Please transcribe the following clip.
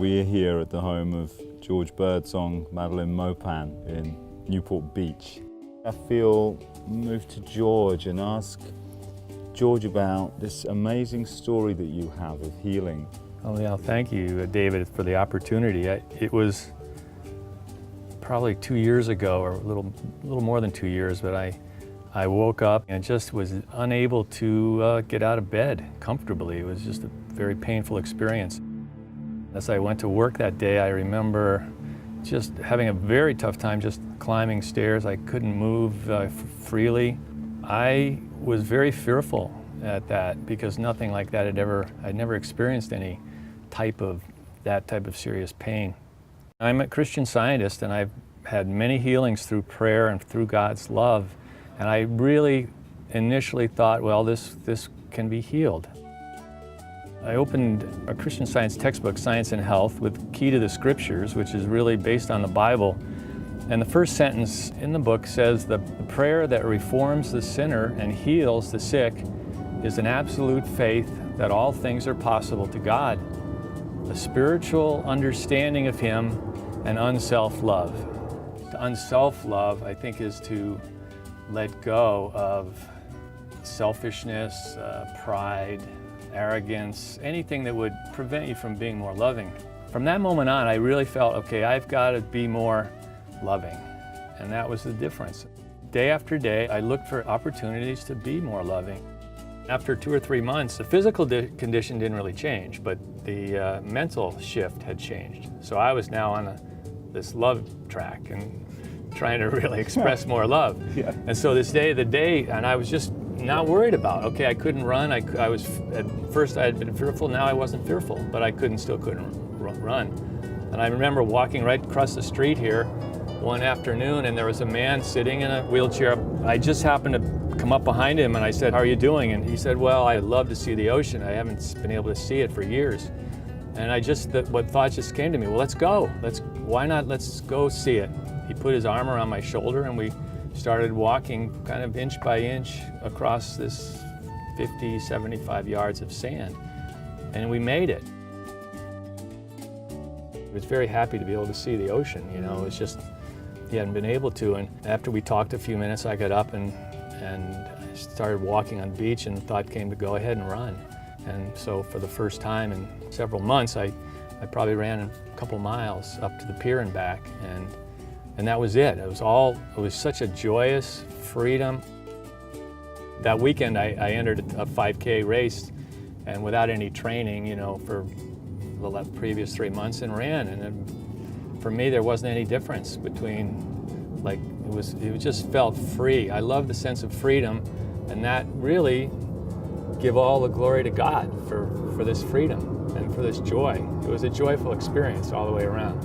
We are here at the home of George Birdsong Madelon Maupin in Newport Beach. I feel moved to George and ask George about this amazing story that you have of healing. Oh yeah, thank you, David, for the opportunity. It was probably 2 years ago, or a little more than 2 years, but I woke up and just was unable to get out of bed comfortably. It was just a very painful experience. As I went to work that day, I remember just having a very tough time just climbing stairs. I couldn't move freely. I was very fearful at that because nothing like that I'd never experienced any that type of serious pain. I'm a Christian Scientist, and I've had many healings through prayer and through God's love. And I really initially thought, well, this can be healed. I opened a Christian Science textbook, Science and Health, with Key to the Scriptures, which is really based on the Bible. And the first sentence in the book says, the prayer that reforms the sinner and heals the sick is an absolute faith that all things are possible to God, a spiritual understanding of Him, and unself-love. To unself-love, I think, is to let go of selfishness, pride, arrogance, anything that would prevent you from being more loving. From that moment on, I really felt, okay, I've got to be more loving. And that was the difference. Day after day, I looked for opportunities to be more loving. After 2 or 3 months, the physical condition didn't really change, but the mental shift had changed. So I was now on this love track and trying to really express more love. Yeah. And so this day, and I was just not worried about, okay, I couldn't run. I was, at first I had been fearful, now I wasn't fearful, but I still couldn't run. And I remember walking right across the street here one afternoon, and there was a man sitting in a wheelchair. I just happened to come up behind him and I said, "How are you doing?" And he said, "Well, I'd love to see the ocean. I haven't been able to see it for years." And what thought just came to me, well, let's go. Why not, let's go see it. He put his arm around my shoulder and we started walking kind of inch by inch across this 50, 75 yards of sand. And we made it. I was very happy to be able to see the ocean, you know. It's just, he hadn't been able to. And after we talked a few minutes, I got up and I started walking on the beach, and the thought came to go ahead and run. And so for the first time in several months, I probably ran a couple miles up to the pier and back, and that was it. It was such a joyous freedom. That weekend I entered a 5K race, and without any training, you know, for the previous 3 months, and ran. And for me, there wasn't any difference between, like, it just felt free. I love the sense of freedom, and that really give all the glory to God for this freedom and for this joy. It was a joyful experience all the way around.